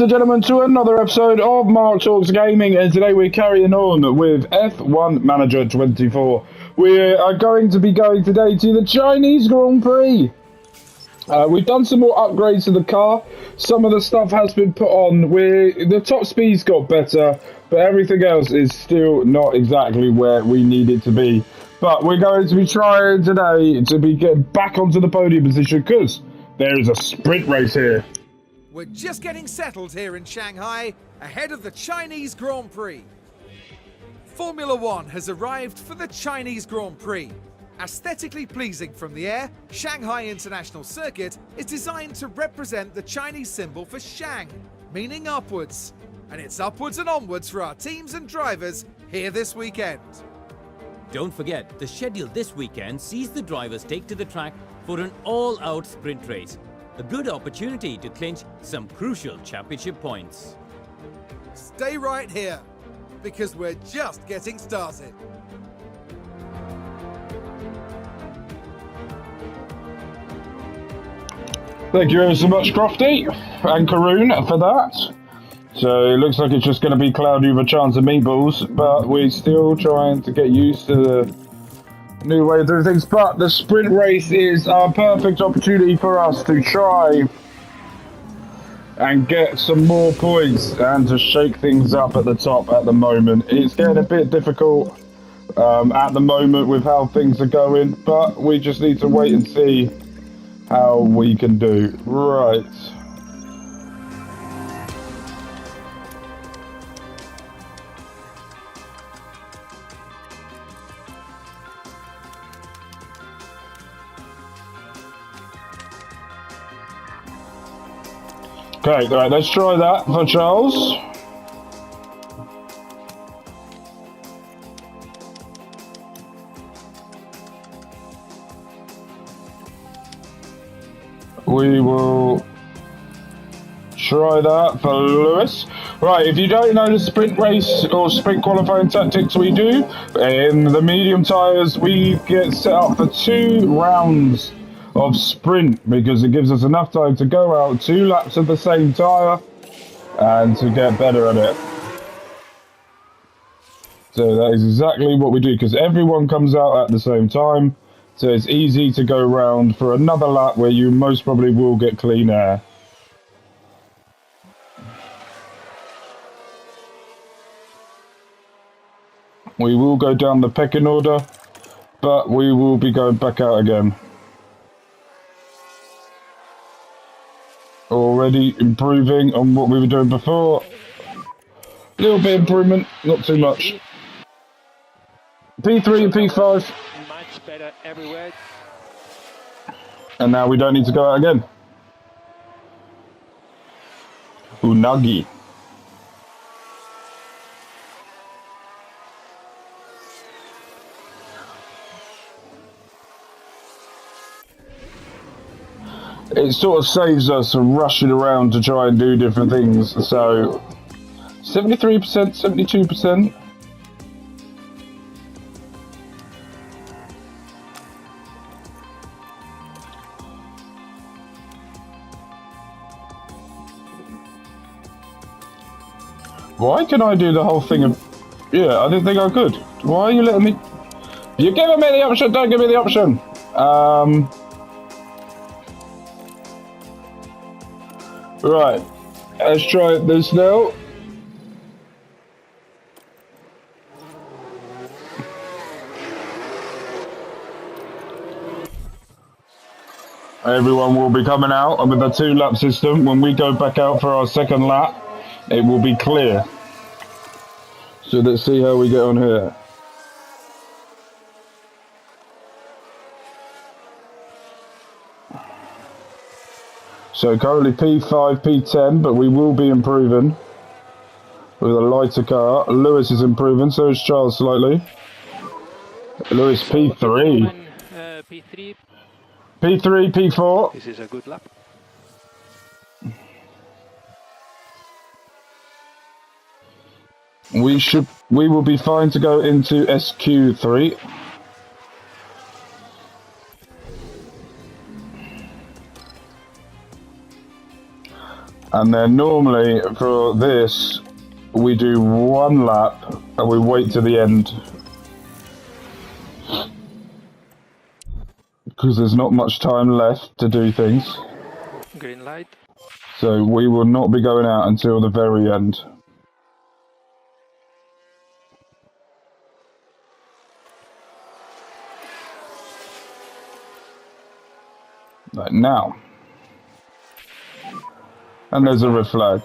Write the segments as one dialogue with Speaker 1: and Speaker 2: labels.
Speaker 1: ladies and gentlemen, to another episode of Mark Talks Gaming, and today we're carrying on with F1 Manager 24. We are going to be going today to the Chinese Grand Prix. We've done some more upgrades to the car. Some of the stuff has been put on. The top speed's got better, but everything else is still not exactly where we need it to be. But we're going to be trying today to get back onto the podium position because there is a sprint race here.
Speaker 2: We're just getting settled here in Shanghai, ahead of the Chinese Grand Prix. Formula One has arrived for the Chinese Grand Prix. Aesthetically pleasing from the air, Shanghai International Circuit is designed to represent the Chinese symbol for Shang, meaning upwards. And it's upwards and onwards for our teams and drivers here this weekend.
Speaker 3: Don't forget, the schedule this weekend sees the drivers take to the track for an all-out sprint race. A good opportunity to clinch some crucial championship points.
Speaker 2: Stay right here, because we're just getting started.
Speaker 1: Thank you ever so much, Crofty and Karoon, for that. So it looks like it's just going to be cloudy with a chance of meatballs, but we're still trying to get used to the new way of doing things. But the sprint race is a perfect opportunity for us to try and get some more points and to shake things up at the top at the moment. It's getting a bit difficult at the moment with how things are going, but we just need to wait and see how we can do. Right. Okay, right, let's try that for Charles. We will try that for Lewis. Right, if you don't know the sprint race or sprint qualifying tactics we do, in the medium tyres we get set up for 2 rounds of sprint because it gives us enough time to go out 2 laps of the same tyre and to get better at it. So that is exactly what we do because everyone comes out at the same time, so it's easy to go round for another lap where you most probably will get clean air. We will go down the pecking order, but we will be going back out again. Already improving on what we were doing before. A little bit of improvement, not too much. P3 and P5.
Speaker 4: Much better everywhere.
Speaker 1: And now we don't need to go out again. Unagi. It sort of saves us from rushing around to try and do different things. So 73%, 72%. Why can I do the whole thing of... Yeah, I didn't think I could. Why are you letting me... You're giving me the option, don't give me the option. Right, let's try this now. Everyone will be coming out with a 2-lap system. When we go back out for our second lap, it will be clear. So let's see how we get on here. So currently P5, P10, but we will be improving with a lighter car. Lewis is improving, so is Charles slightly. Lewis P3.
Speaker 4: P3.
Speaker 1: P3, P4.
Speaker 4: This is a good lap.
Speaker 1: We will be fine to go into SQ3. And then normally for this, we do 1 lap and we wait to the end. Because there's not much time left to do things.
Speaker 4: Green light.
Speaker 1: So we will not be going out until the very end. Right now. And there's a red flag.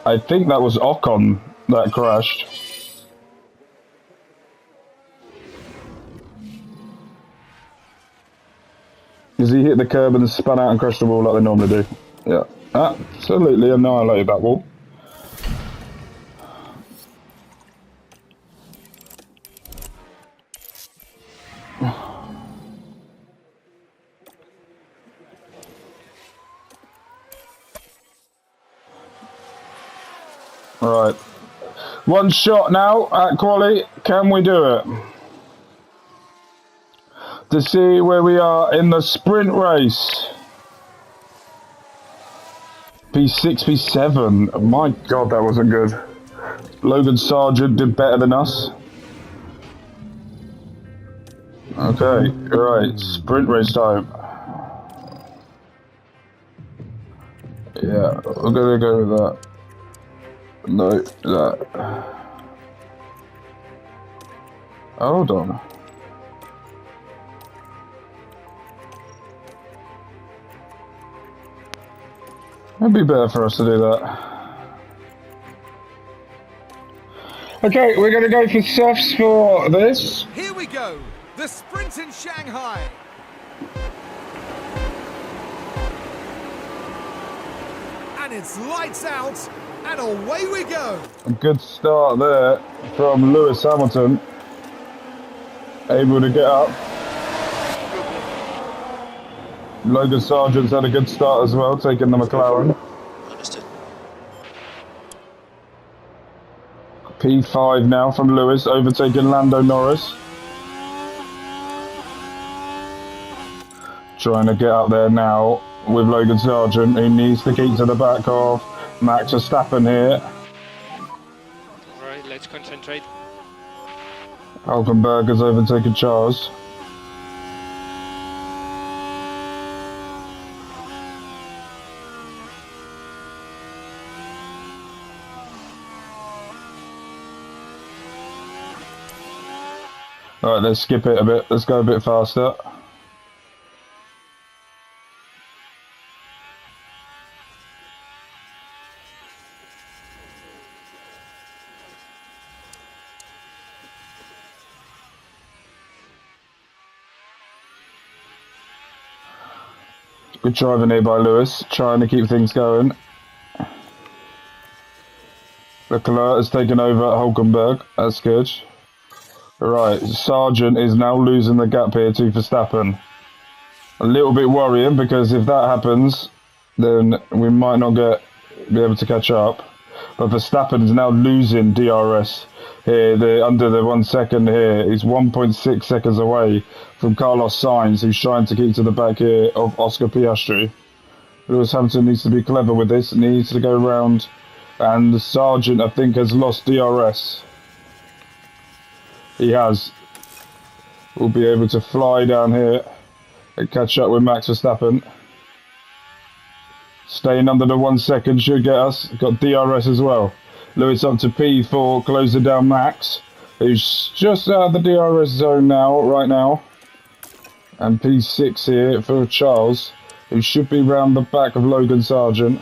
Speaker 1: I think that was Ocon that crashed. Because he hit the curb and spun out and crashed the wall like they normally do. Yeah, absolutely annihilated that wall. Right. 1 shot now at quali. Can we do it? To see where we are in the sprint race. P6, P7. My God, that wasn't good. Logan Sargent did better than us. Okay, right. Sprint race time. Yeah, we're gonna go with that. No, that. Hold on. It'd be better for us to do that. Okay, we're gonna go for softs for this.
Speaker 2: Here we go, the sprint in Shanghai. And it's lights out, and away we go.
Speaker 1: A good start there from Lewis Hamilton. Able to get up. Logan Sargent's had a good start as well, taking the McLaren.
Speaker 5: Understood.
Speaker 1: P5 now from Lewis, overtaking Lando Norris. Trying to get up there now with Logan Sargent, who needs to keep to the back of Max Verstappen here.
Speaker 4: Alright, let's concentrate.
Speaker 1: Hulkenberg has overtaken Charles. Alright, let's skip it a bit. Let's go a bit faster. Good driving here by Lewis, trying to keep things going. Leclerc has taken over at Hulkenberg. That's good. Right, Sargent is now losing the gap here to Verstappen. A little bit worrying because if that happens, then we might not be able to catch up. But Verstappen is now losing DRS here. Under the 1 second here. He's 1.6 seconds away from Carlos Sainz, who's trying to keep to the back here of Oscar Piastri. Lewis Hamilton needs to be clever with this. Needs to go round. And Sargent, I think, has lost DRS. He has. We'll be able to fly down here and catch up with Max Verstappen. Staying under the 1 second should get us. Got DRS as well. Lewis up to P4, closing down Max, who's just out of the DRS zone now, right now. And P6 here for Charles, who should be round the back of Logan Sargent.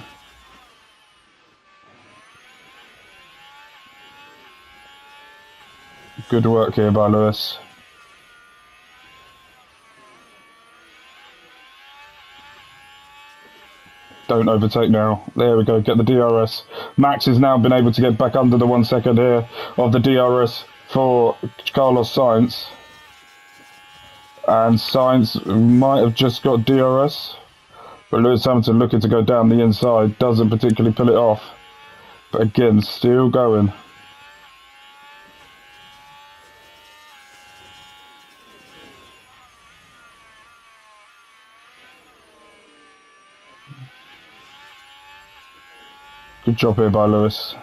Speaker 1: Good work here by Lewis. Don't overtake now. There we go, get the DRS. Max has now been able to get back under the 1 second here of the DRS for Carlos Sainz. And Sainz might have just got DRS. But Lewis Hamilton looking to go down the inside, doesn't particularly pull it off. But again, still going. Good job here by Lewis.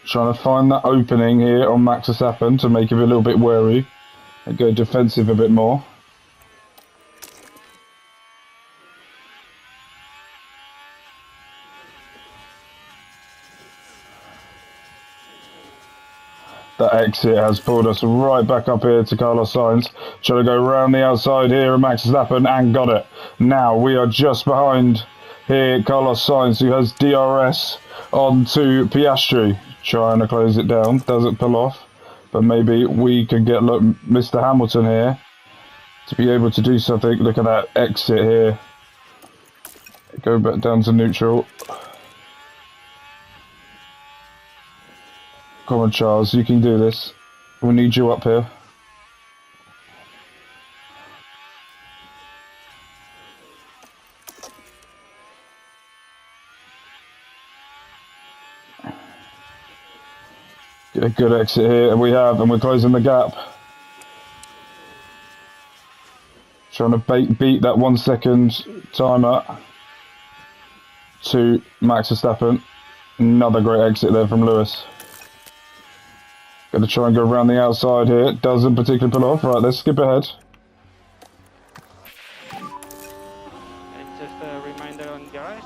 Speaker 1: Trying to find that opening here on Max Verstappen to make him a little bit wary and go defensive a bit more. That exit has pulled us right back up here to Carlos Sainz. Trying to go around the outside here of Max Verstappen and got it. Now we are just behind here Carlos Sainz, who has DRS onto Piastri. Trying to close it down, doesn't pull off, but maybe we can get Mr. Hamilton here to be able to do something. Look at that exit here. Go back down to neutral. Come on, Charles, you can do this. We need you up here. Get a good exit here, and we're closing the gap. Trying to beat that 1 second timer to Max Verstappen. Another great exit there from Lewis. Going to try and go around the outside here. Doesn't particularly pull off. Right, let's skip ahead.
Speaker 4: And just a reminder on guys.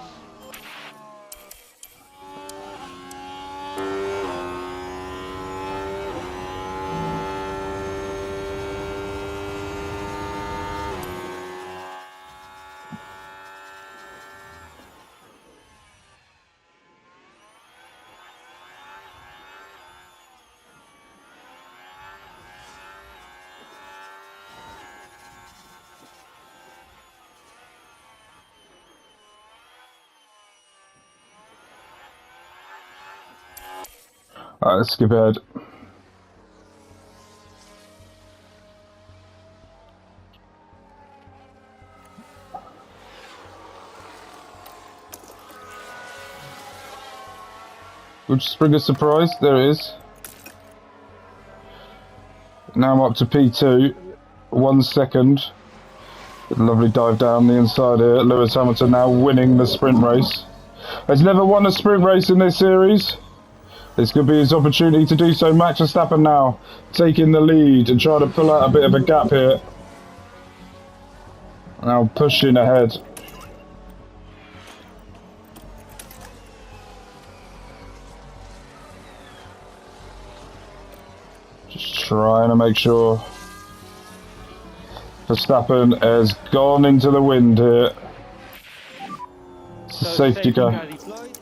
Speaker 1: Alright, let's skip ahead. We'll just bring a surprise. There it is. Now I'm up to P2. 1 second. Lovely dive down the inside here. Lewis Hamilton now winning the sprint race. Has never won a sprint race in this series. This could be his opportunity to do so. Max Verstappen now taking the lead and trying to pull out a bit of a gap here. Now pushing ahead. Just trying to make sure Verstappen has gone into the wind here.
Speaker 4: So
Speaker 1: Safety car.
Speaker 4: deployed.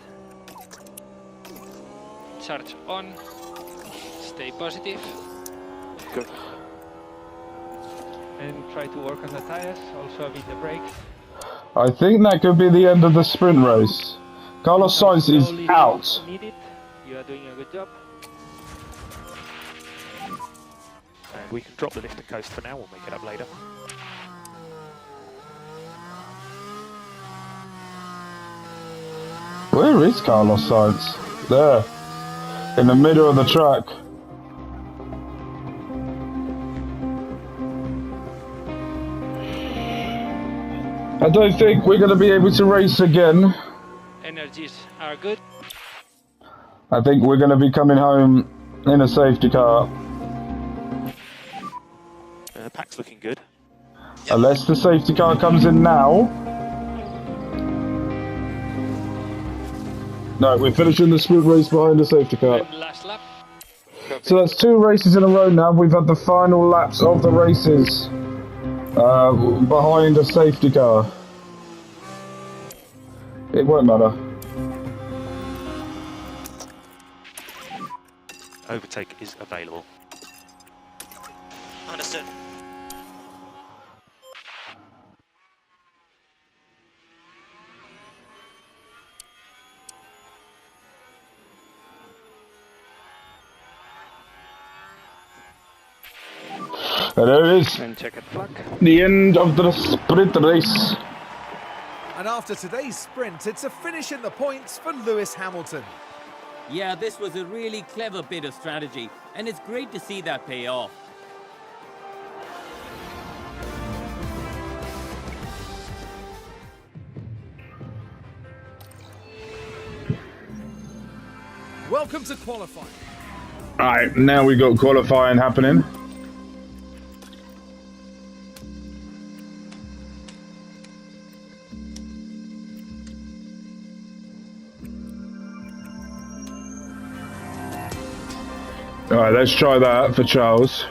Speaker 4: Charge on. Stay positive.
Speaker 5: Good.
Speaker 4: And try to work on the tires, also a bit the brakes.
Speaker 1: I think that could be the end of the sprint race. Carlos Sainz is
Speaker 4: Slowly
Speaker 1: out.
Speaker 4: Need it. You are doing a good job.
Speaker 5: And we can drop the lift and coast for now, we'll make it up later.
Speaker 1: Where is Carlos Sainz? There. In the middle of the track. I don't think we're going to be able to race again.
Speaker 4: Energies are good.
Speaker 1: I think we're going to be coming home in a safety car.
Speaker 5: Pack's looking good.
Speaker 1: Unless the safety car comes in now. No, we're finishing the sprint race behind the safety car.
Speaker 4: And last lap.
Speaker 1: So that's 2 races in a row now. We've had the final laps of the races behind a safety car. It won't matter.
Speaker 5: Overtake is available.
Speaker 6: Understood.
Speaker 1: And there it is.
Speaker 4: And check it flag.
Speaker 1: The end of the sprint race.
Speaker 2: And after today's sprint, it's a finish in the points for Lewis Hamilton.
Speaker 3: Yeah, this was a really clever bit of strategy, and it's great to see that pay off.
Speaker 2: Welcome to qualifying.
Speaker 1: Alright, now we got qualifying happening. Alright, let's try that for Charles.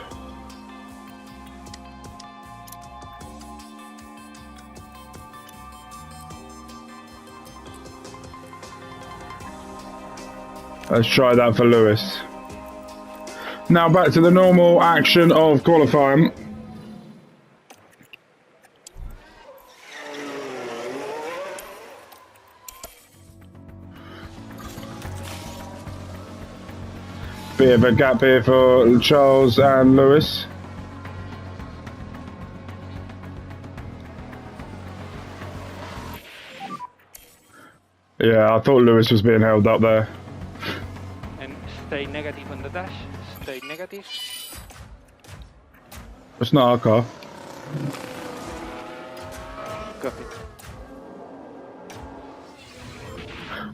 Speaker 1: Let's try that for Lewis. Now back to the normal action of qualifying. Bit of a gap here for Charles and Lewis. Yeah, I thought Lewis was being held up there.
Speaker 4: And stay negative on the dash. Stay negative.
Speaker 1: It's not our car.
Speaker 4: Copy.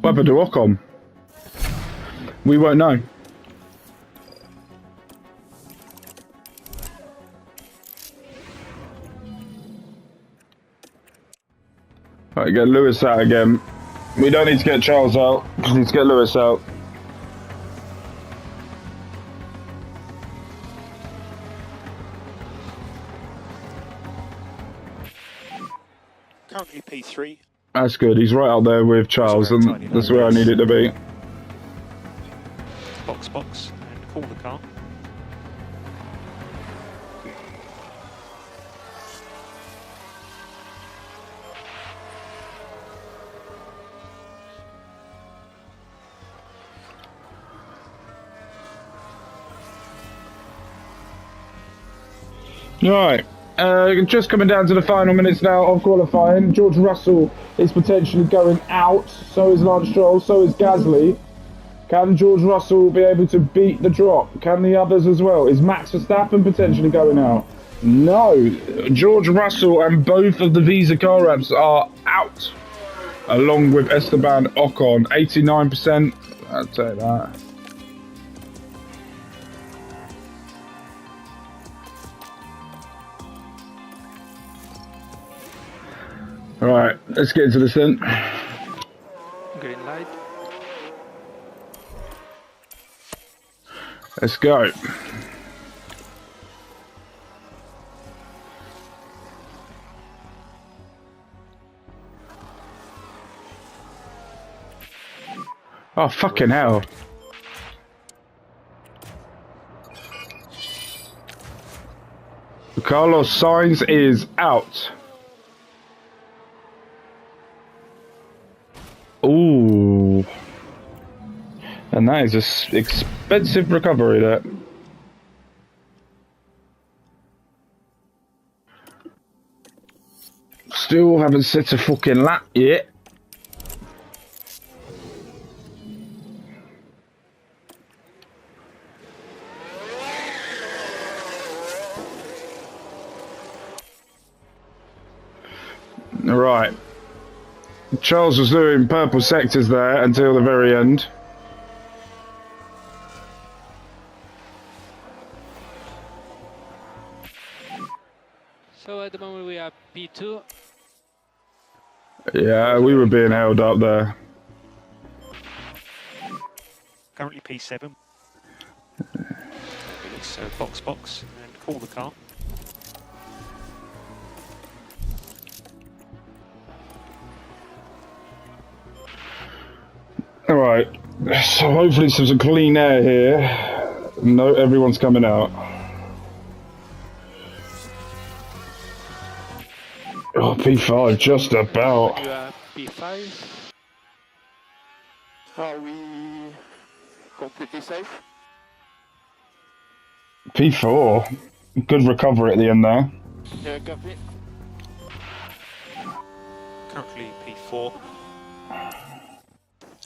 Speaker 1: What happened to Ocon? We won't know. Right, get Lewis out again. We don't need to get Charles out. We need to get Lewis out.
Speaker 5: Currently P3.
Speaker 1: That's good. He's right out there with Charles, and that's where I need it to be.
Speaker 5: Box, and call the car.
Speaker 1: Right, just coming down to the final minutes now of qualifying. George Russell is potentially going out, so is Lance Stroll, so is Gasly. Can George Russell be able to beat the drop? Can the others as well? Is Max Verstappen potentially going out? No, George Russell and both of the Visa car reps are out, along with Esteban Ocon, 89%. I'll take that. Right, let's get into this then.
Speaker 4: Green light.
Speaker 1: Let's go. Oh, fucking hell. Carlos Sainz is out. Ooh. And that is an expensive recovery, that. Still haven't set a fucking lap yet. Right. Charles was doing purple sectors there until the very end.
Speaker 4: So at the moment we are P2.
Speaker 1: Yeah, we were being held up there.
Speaker 5: Currently P7. It's box, and call the car.
Speaker 1: Alright, so hopefully some clean air here. No, everyone's coming out. Oh, P5, just about.
Speaker 4: You are P5.
Speaker 6: Are we completely safe?
Speaker 1: P4. Good recovery at the end there.
Speaker 6: Yeah, copy.
Speaker 5: Currently P4.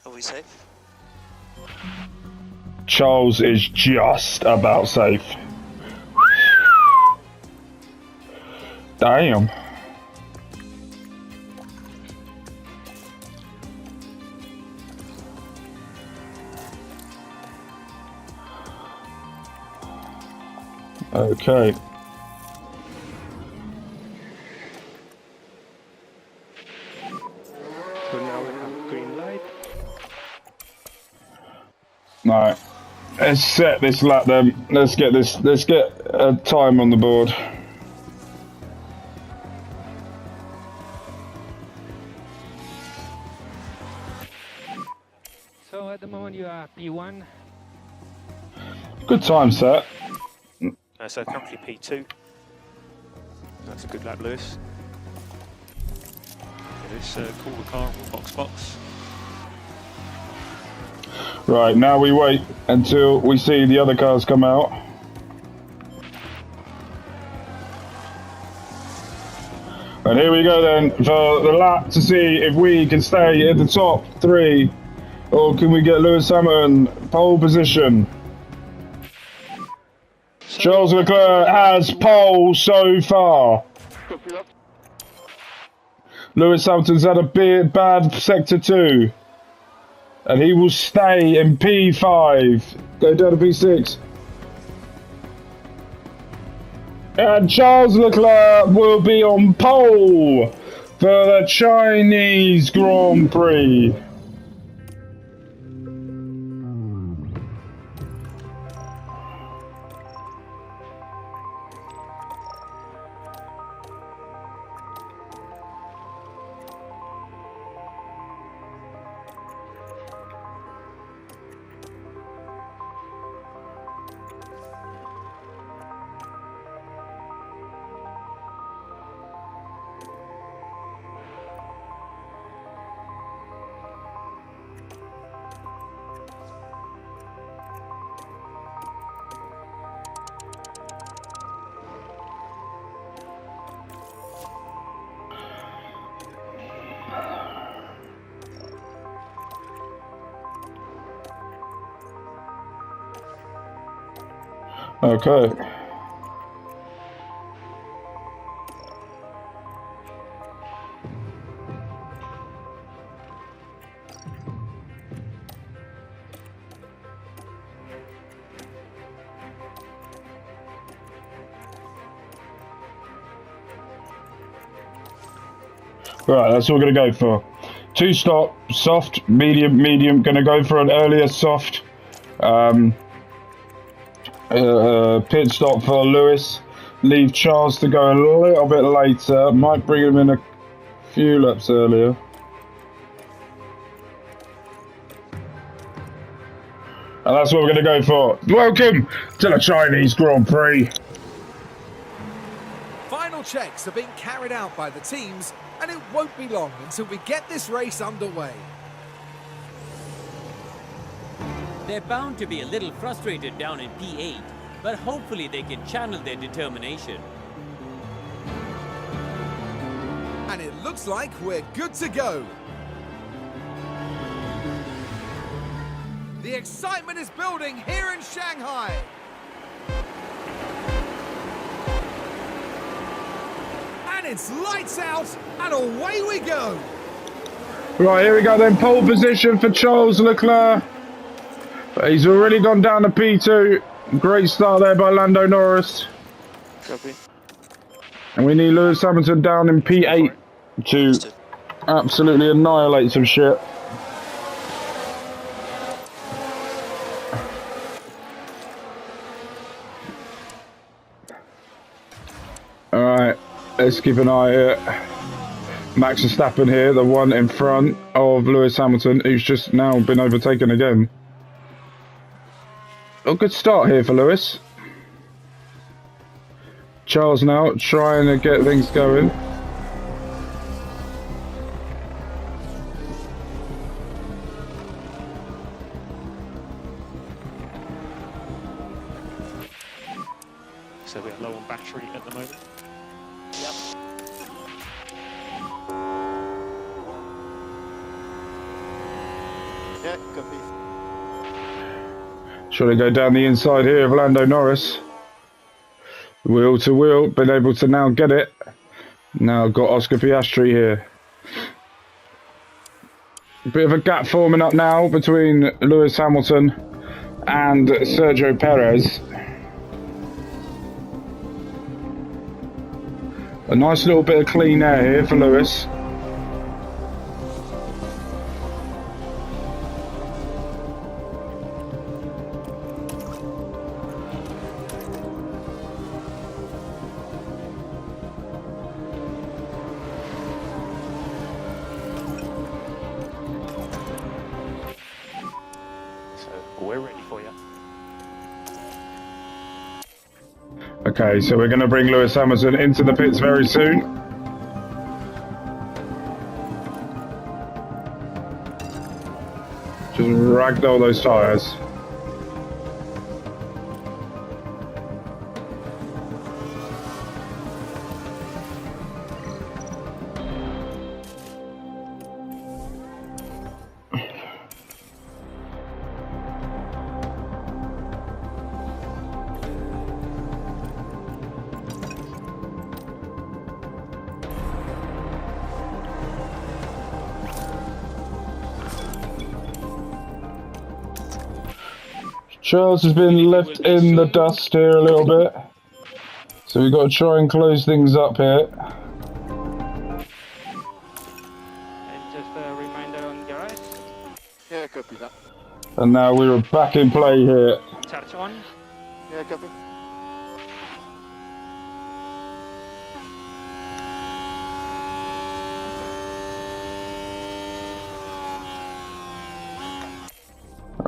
Speaker 6: Are we safe?
Speaker 1: Charles is just about safe. Damn. Okay.
Speaker 5: So now we have green light.
Speaker 1: Right. Let's set this lap then. Let's get a time on the board.
Speaker 4: So at the moment you are P1.
Speaker 1: Good time set.
Speaker 5: So currently P2. That's a good lap, Lewis. Let's call the car and box.
Speaker 1: Right, now we wait until we see the other cars come out. And here we go then for the lap to see if we can stay in the top 3 or can we get Lewis Hamilton pole position. Charles Leclerc has pole so far.
Speaker 6: Copy that.
Speaker 1: Lewis Hamilton's had a bad sector 2. And he will stay in P5. Go down to P6. And Charles Leclerc will be on pole for the Chinese Grand Prix. Okay. Right, that's what we're going to go for. 2 stop, soft, medium. Going to go for an earlier soft. Pit stop for Lewis. Leave Charles to go a little bit later. Might bring him in a few laps earlier. And that's what we're going to go for. Welcome to the Chinese Grand Prix.
Speaker 2: Final checks are being carried out by the teams, and it won't be long until we get this race underway.
Speaker 3: They're bound to be a little frustrated down in P8, but hopefully they can channel their determination.
Speaker 2: And it looks like we're good to go. The excitement is building here in Shanghai. And it's lights out, and away we go.
Speaker 1: Right, here we go then. Pole position for Charles Leclerc. He's already gone down to P2. Great start there by Lando Norris.
Speaker 6: Copy.
Speaker 1: And we need Lewis Hamilton down in P8 to absolutely annihilate some shit. Alright, let's keep an eye here. Max Verstappen here, the one in front of Lewis Hamilton, who's just now been overtaken again. A good start here for Lewis. Charles now trying to get things going.
Speaker 5: So we're low on battery at the moment.
Speaker 6: Yep. Yeah, copy.
Speaker 1: Trying to go down the inside here of Lando Norris. Wheel to wheel, been able to now get it. Now got Oscar Piastri here. A bit of a gap forming up now between Lewis Hamilton and Sergio Perez. A nice little bit of clean air here for Lewis.
Speaker 5: So we're ready for you.
Speaker 1: Okay, so we're going to bring Lewis Hamilton into the pits very soon. Just ragdoll those tyres. Charles has been left in the dust here a little bit, so we've got to try and close things up here.
Speaker 4: And just a reminder on garage.
Speaker 6: Yeah, copy that.
Speaker 1: And now we're back in play here.
Speaker 4: Charge on.
Speaker 6: Yeah, copy.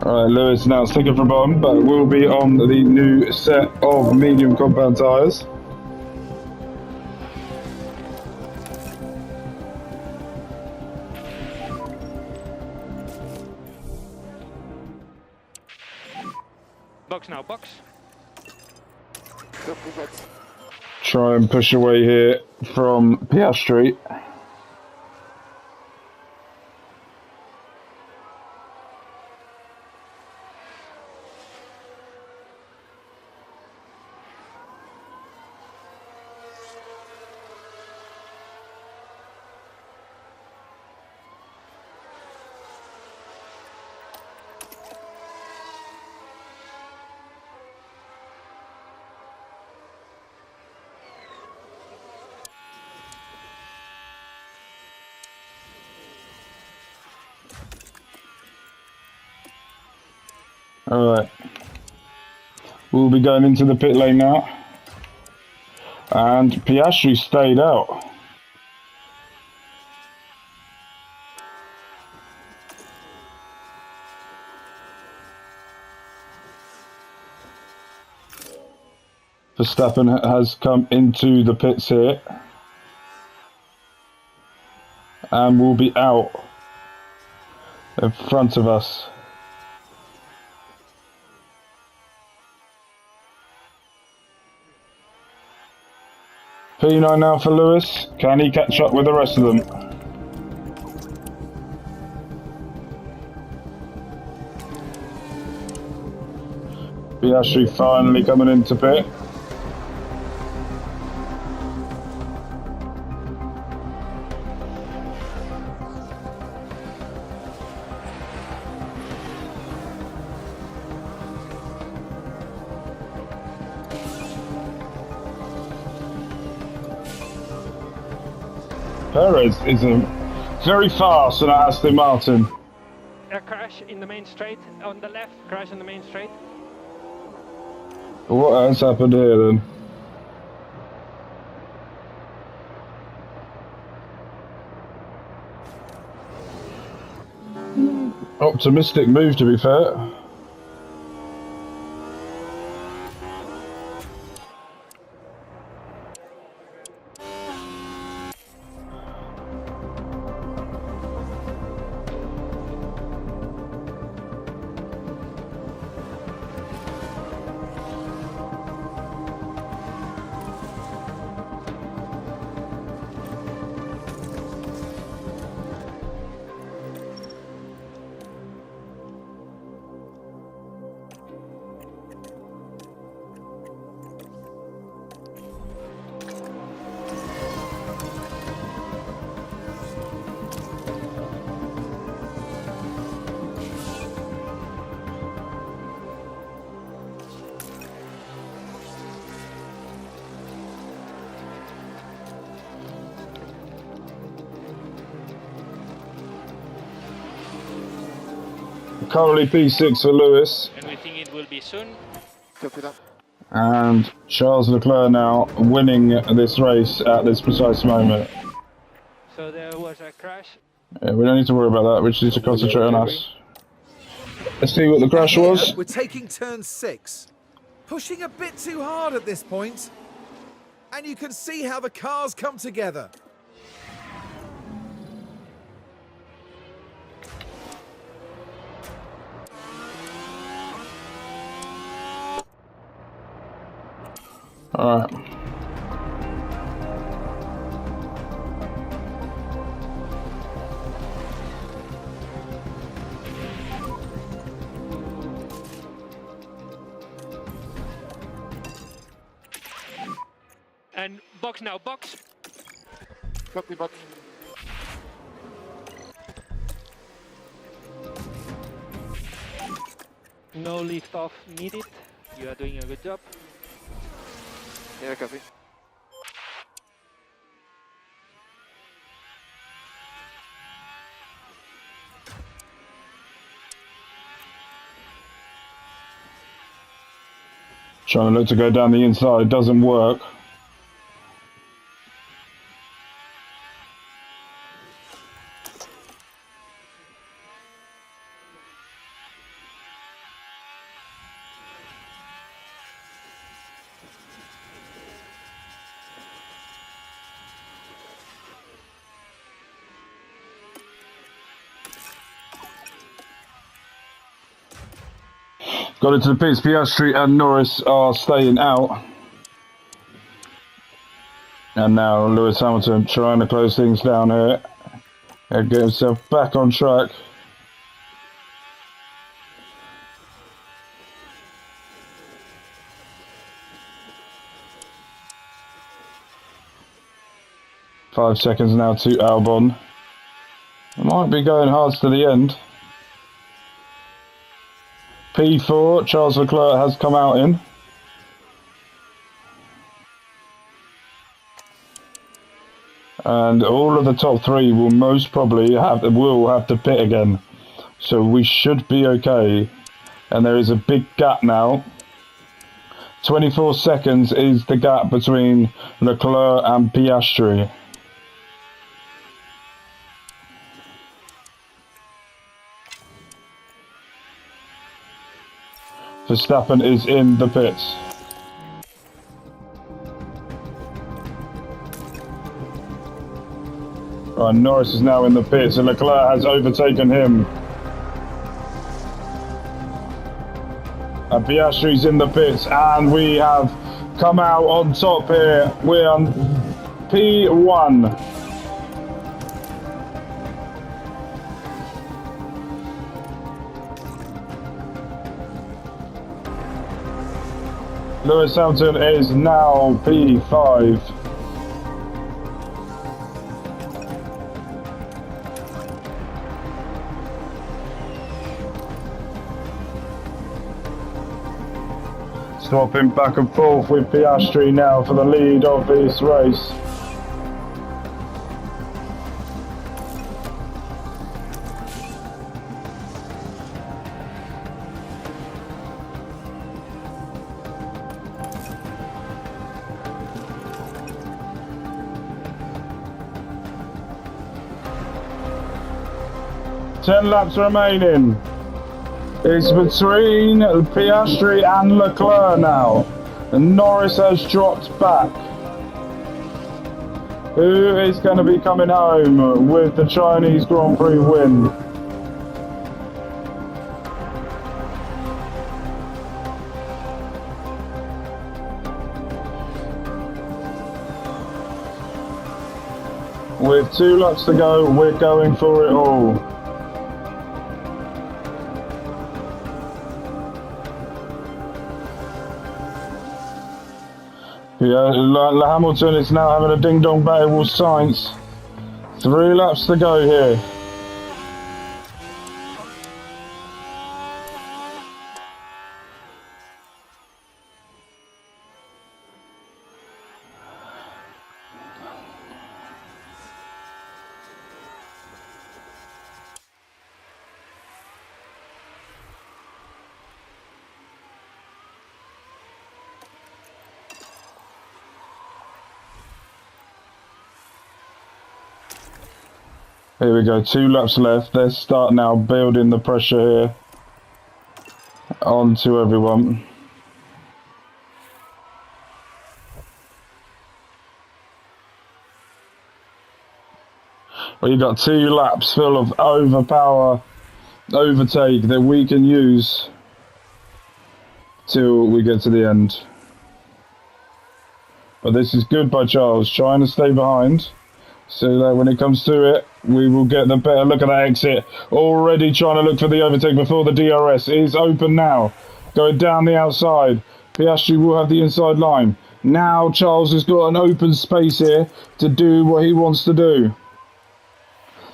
Speaker 1: Alright, Lewis now sticking for bottom, but we'll be on the new set of medium compound tyres.
Speaker 4: Box now, box.
Speaker 6: Copy that.
Speaker 1: Try and push away here from Piastri. Alright, we'll be going into the pit lane now, and Piastri stayed out. Verstappen has come into the pits here, and will be out in front of us. P9 now for Lewis. Can he catch up with the rest of them? Piastri finally coming into pit. Perez is very fast on Aston Martin.
Speaker 4: A crash in the main straight. On the left, crash in the main straight.
Speaker 1: What has happened here then? Optimistic move, to be fair. Currently P6 for Lewis.
Speaker 4: And we think it will be soon.
Speaker 6: Copy that.
Speaker 1: And Charles Leclerc now winning this race at this precise moment.
Speaker 4: So there was a crash.
Speaker 1: Yeah, we don't need to worry about that, we just need to concentrate on us. Let's see what the crash
Speaker 2: Here,
Speaker 1: was.
Speaker 2: we're taking turn 6. Pushing a bit too hard at this point. And you can see how the cars come together.
Speaker 1: Alright.
Speaker 4: And box now, box.
Speaker 6: Copy box.
Speaker 4: No lift off needed. You are doing a good job.
Speaker 6: Yeah, copy.
Speaker 1: Trying to look to go down the inside, doesn't work. Got into the pits, Piastri and Norris are staying out. And now Lewis Hamilton trying to close things down here and get himself back on track. Five seconds now to Albon. Might be going hard to the end. P4, Charles Leclerc has come out in. And all of the top three will most probably have to pit again. So we should be okay. And there is a big gap now. 24 seconds is the gap between Leclerc and Piastri. Verstappen is in the pits. Right, Norris is now in the pits and Leclerc has overtaken him. And Piastri's in the pits and we have come out on top here. We're on P1. Lewis Hamilton is now P5. Swapping back and forth with Piastri now for the lead of this race. Ten laps remaining. It's between Piastri and Leclerc now. And Norris has dropped back. Who is going to be coming home with the Chinese Grand Prix win? With 2 laps to go, we're going for it all. Yeah, Hamilton is now having a ding-dong battle with Sainz. 3 laps to go here. Here we go, 2 laps left. Let's start now building the pressure here onto everyone. We've got 2 laps full of overtake that we can use till we get to the end. But this is good by Charles, trying to stay behind so that when it comes to it, we will get the better look at that exit. Already trying to look for the overtake before the DRS is open now. Going down the outside. Piastri will have the inside line. Now Charles has got an open space here to do what he wants to do.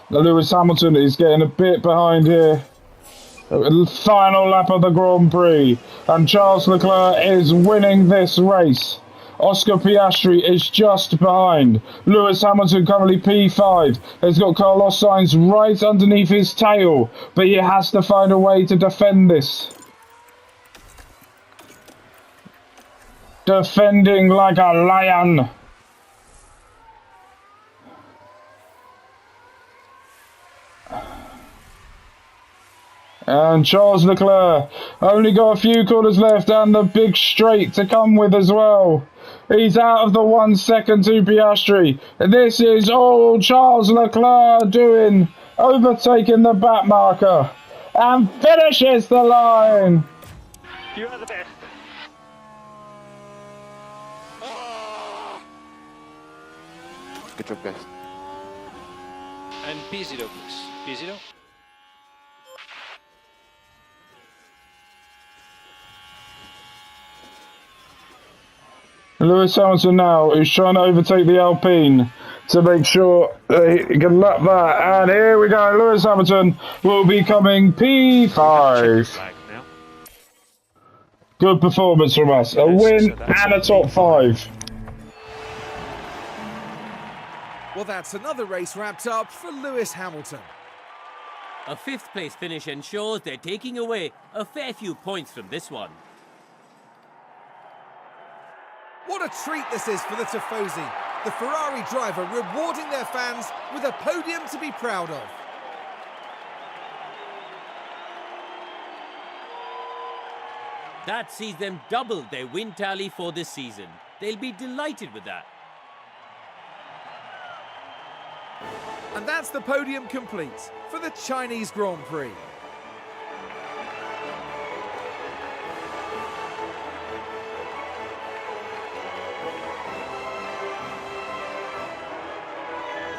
Speaker 1: Lewis Hamilton is getting a bit behind here. Final lap of the Grand Prix. And Charles Leclerc is winning this race. Oscar Piastri is just behind. Lewis Hamilton, currently P5, has got Carlos Sainz right underneath his tail. But he has to find a way to defend this. Defending like a lion. And Charles Leclerc only got a few corners left and the big straight to come with as well. He's out of the 1 second to Piastri. This is all Charles Leclerc doing, overtaking the back marker and finishes the line.
Speaker 4: You are the best.
Speaker 6: Good job, guys.
Speaker 7: And P0, please. P0.
Speaker 1: Lewis Hamilton now is trying to overtake the Alpine to make sure he can lap that. And here we go. Lewis Hamilton will be coming P5. Good performance from us. A win and a top 5.
Speaker 2: Well, that's another race wrapped up for Lewis Hamilton.
Speaker 3: A 5th place finish ensures they're taking away a fair few points from this one.
Speaker 2: What a treat this is for the Tifosi. The Ferrari driver rewarding their fans with a podium to be proud of.
Speaker 3: That sees them double their win tally for this season. They'll be delighted with that.
Speaker 2: And that's the podium complete for the Chinese Grand Prix.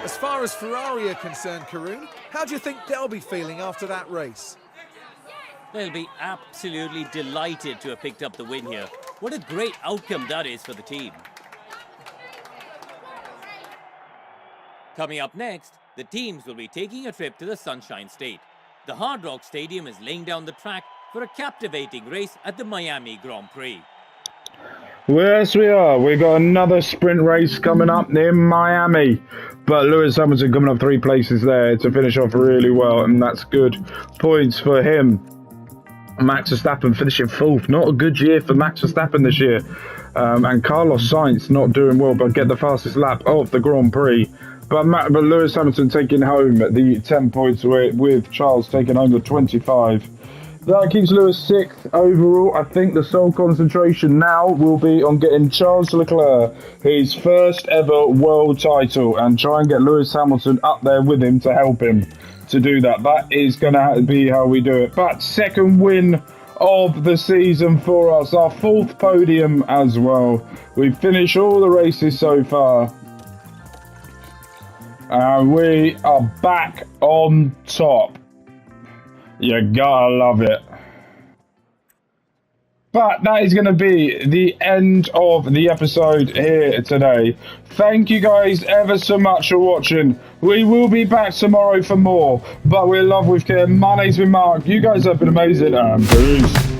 Speaker 2: As far as Ferrari are concerned, Karun, how do you think they'll be feeling after that race?
Speaker 3: They'll be absolutely delighted to have picked up the win here. What a great outcome that is for the team. Coming up next, the teams will be taking a trip to the Sunshine State. The Hard Rock Stadium is laying down the track for a captivating race at the Miami Grand Prix.
Speaker 1: Yes, we are. We've got another sprint race coming up in Miami. But Lewis Hamilton coming up 3 places there to finish off really well. And that's good points for him. Max Verstappen finishing 4th. Not a good year for Max Verstappen this year. And Carlos Sainz not doing well, but get the fastest lap of the Grand Prix. But Lewis Hamilton taking home the 10 points with Charles taking home the 25. That keeps Lewis 6th overall. I think the sole concentration now will be on getting Charles Leclerc his first ever world title and try and get Lewis Hamilton up there with him to help him to do that. That is going to be how we do it. But 2nd win of the season for us. Our 4th podium as well. We've finished all the races so far. And we are back on top. You gotta love it. But that is going to be the end of the episode here today. Thank you guys ever so much for watching. We will be back tomorrow for more. But we're Love with Kim. My name's been Mark. You guys have been amazing. And peace.